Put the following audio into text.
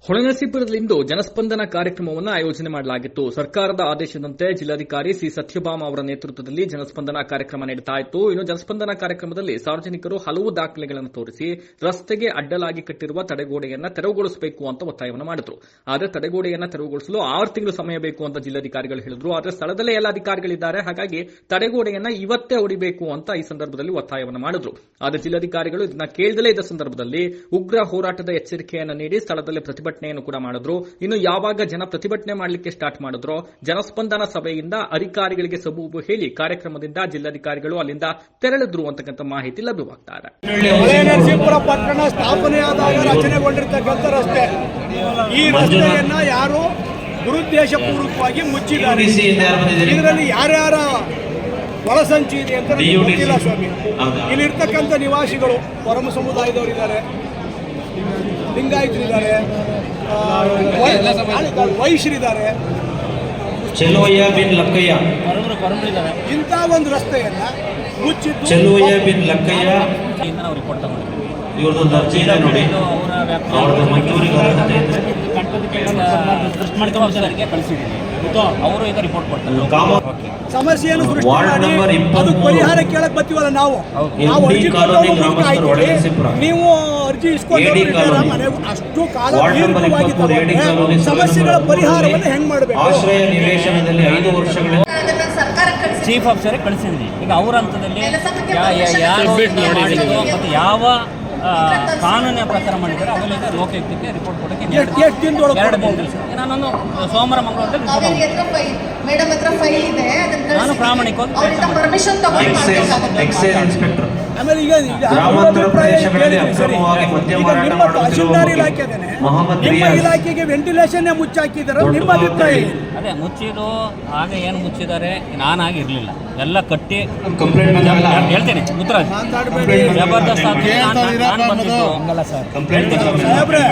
ಹೊಳೆನರಸೀಪುರದಲ್ಲಿಂದು ಜನಸ್ಪಂದನ ಕಾರ್ಯಕ್ರಮವನ್ನು ಆಯೋಜನೆ ಮಾಡಲಾಗಿತ್ತು. ಸರ್ಕಾರದ ಆದೇಶದಂತೆ ಜಿಲ್ಲಾಧಿಕಾರಿ ಸಿ ಸತ್ಯಭಾಮ ಅವರ ನೇತೃತ್ವದಲ್ಲಿ ಜನಸ್ಪಂದನ ಕಾರ್ಯಕ್ರಮ ನಡೀತಾ ಇತ್ತು. ಇನ್ನು ಜನಸ್ಪಂದನ ಕಾರ್ಯಕ್ರಮದಲ್ಲಿ ಸಾರ್ವಜನಿಕರು ಹಲವು ದಾಖಲೆಗಳನ್ನು ತೋರಿಸಿ ರಸ್ತೆಗೆ ಅಡ್ಡಲಾಗಿ ಕಟ್ಟಿರುವ ತಡೆಗೋಡೆಯನ್ನು ತೆರವುಗೊಳಿಸಬೇಕು ಅಂತ ಒತ್ತಾಯವನ್ನು ಮಾಡಿದ್ರು. ಆದರೆ ತಡೆಗೋಡೆಯನ್ನು ತೆರವುಗೊಳಿಸಲು 6 ತಿಂಗಳು ಸಮಯ ಬೇಕು ಅಂತ ಜಿಲ್ಲಾಧಿಕಾರಿಗಳು ಹೇಳಿದ್ರು. ಆದರೆ ಸ್ಥಳದಲ್ಲೇ ಎಲ್ಲ ಅಧಿಕಾರಿಗಳಿದ್ದಾರೆ, ಹಾಗಾಗಿ ತಡೆಗೋಡೆಯನ್ನು ಇವತ್ತೇ ಹೊಡಿಬೇಕು ಅಂತ ಈ ಸಂದರ್ಭದಲ್ಲಿ ಒತ್ತಾಯವನ್ನು ಮಾಡಿದ್ರು. ಆದರೆ ಜಿಲ್ಲಾಧಿಕಾರಿಗಳು ಇದನ್ನ ಕೇಳದಲೇ ಇದ್ದ ಸಂದರ್ಭದಲ್ಲಿ ಉಗ್ರ ಹೋರಾಟದ ಎಚ್ಚರಿಕೆಯನ್ನು ನೀಡಿ ಸ್ಥಳದಲ್ಲಿ ಪ್ರತಿಭಟನೆಯನ್ನು ಕೂಡ ಮಾಡಿದ್ರು. ಇನ್ನು ಯಾವಾಗ ಜನ ಪ್ರತಿಭಟನೆ ಮಾಡಲಿಕ್ಕೆ ಸ್ಟಾರ್ಟ್ ಮಾಡಿದ್ರು, ಜನಸ್ಪಂದನ ಸಭೆಯಿಂದ ಅಧಿಕಾರಿಗಳಿಗೆ ಸಬೂಬು ಹೇಳಿ ಕಾರ್ಯಕ್ರಮದಿಂದ ಜಿಲ್ಲಾಧಿಕಾರಿಗಳು ಅಲ್ಲಿಂದ ತೆರಳಿದ್ರು ಅಂತಕ್ಕಂಥ ಮಾಹಿತಿ ಲಭ್ಯವಾಗ್ತಾ ಇದೆ. ಹೊಳೆನರಸೀಪುರ ಪಟ್ಟಣ ಸ್ಥಾಪನೆಯಾದಾಗ ರಚನೆಗೊಂಡಿರ್ತಕ್ಕಂಥ ರಸ್ತೆ, ಈ ರಸ್ತೆಯನ್ನ ಯಾರು ದುರುದ್ದೇಶಪೂರ್ವಕವಾಗಿ ಮುಚ್ಚಿದ್ದಾರೆ. ಇದರಲ್ಲಿ ಯಾರ್ಯಾರ ಒಳಸಂಚು ಇದೆ ಅಂತ ಗೊತ್ತಿಲ್ಲ ಸ್ವಾಮಿ. ಇಲ್ಲಿರ್ತಕ್ಕಂಥ ನಿವಾಸಿಗಳು ಪರಮ ಸಮುದಾಯದವರಿದ್ದಾರೆ, ಲಿಂಗಾಯತರಿದ್ದಾರೆ, ವೈಶ್ಯರಿದ್ದಾರೆ, ಚೆಲುವಯ್ಯ ಬಿನ್ ಲಕ್ಕಯ್ಯ ಇಂಥ ಒಂದು ರಸ್ತೆಯನ್ನ ಮುಚ್ಚಿದ್ದು ಚೆಲುವಯ್ಯ ಬಿನ್ ಲಕ್ಕಯ್ಯ ಇವ್ರದ್ದು ಅರ್ಜಿ ಇದೆ ನೋಡಿ, ಅವ್ರದ್ದು ಮಂಜೂರಿಗೆ ಅರ್ಹತೆ ಇದೆ. ಅವರು ಈಗ ರಿಪೋರ್ಟ್ ಕೊಡ್ತಾರೆ. ಸಮಸ್ಯೆಯನ್ನು ಸೃಷ್ಟಿ ಮಾಡಿ ಅದು ಪರಿಹಾರ ಕೇಳಕ್ ಬರ್ತೀವಲ್ಲ ನಾವು ನೀವು ಅರ್ಜಿ ಇಸ್ಕೊಂಡು ಅಷ್ಟು ಕಾಲ ಸಮಸ್ಯೆಗಳ ಪರಿಹಾರವನ್ನು ಹೆಂಗ್ ಮಾಡಬೇಕು. ಆಶ್ರಯ ನಿವೇಶನದಲ್ಲಿ 5 ವರ್ಷಗಳ ಚೀಫ್ ಆಫೀಸರ್ ಕಳಿಸಿದ್ವಿ. ಈಗ ಅವರ ಹಂತದಲ್ಲಿ ಯಾರು ಮತ್ತು ಯಾವ ಕಾನೂನಿನ ಪ್ರಕಾರ ಮಾಡಿದ್ದಾರೆ ಅವೆಲ್ಲ ಲೋಕಾಯುಕ್ತಕ್ಕೆ ರಿಪೋರ್ಟ್ ಕೊಡೋಕ್ಕೆ 2 ದಿನ ನಾನು ಸೋಮವಾರ ಮಂಗಳವಾರದಲ್ಲಿ ನಾನು ಪ್ರಾಮಾಣಿಕವಾಗಿ ಎಕ್ಸೈಸ್ ಇನ್ಸ್ಪೆಕ್ಟರ್ ಆಮೇಲೆ ಈಗ ಗ್ರಾಮಾಂತರ ಪ್ರದೇಶಗಳಲ್ಲಿ ಅಕ್ರಮವಾಗಿ ಮದ್ಯ ಮಾರಾಟ ಮಾಡುತ್ತಿರುವ ನಿಮ್ಮ ಇಲಾಖೆಗೆ ವೆಂಟಿಲೇಷನ್ ಮುಚ್ಚಾಕಿದಾರೆ, ನಿಮ್ಮ ಅಭಿಪ್ರಾಯ? ಅದೇ ಮುಚ್ಚಿದ್ದು ಆಗ ಏನು ಮುಚ್ಚಿದ್ದಾರೆ, ನಾನಾಗಿರ್ಲಿಲ್ಲ, ಎಲ್ಲ ಕಟ್ಟಿ ಹೇಳ್ತೇನೆ. ಮುತ್ತರಾಜ್ ಜಬರ್ದಸ್ತ್ ನಾನು ಬಂದಿದ್ದು ಸಾಹೇಬ್ರೆ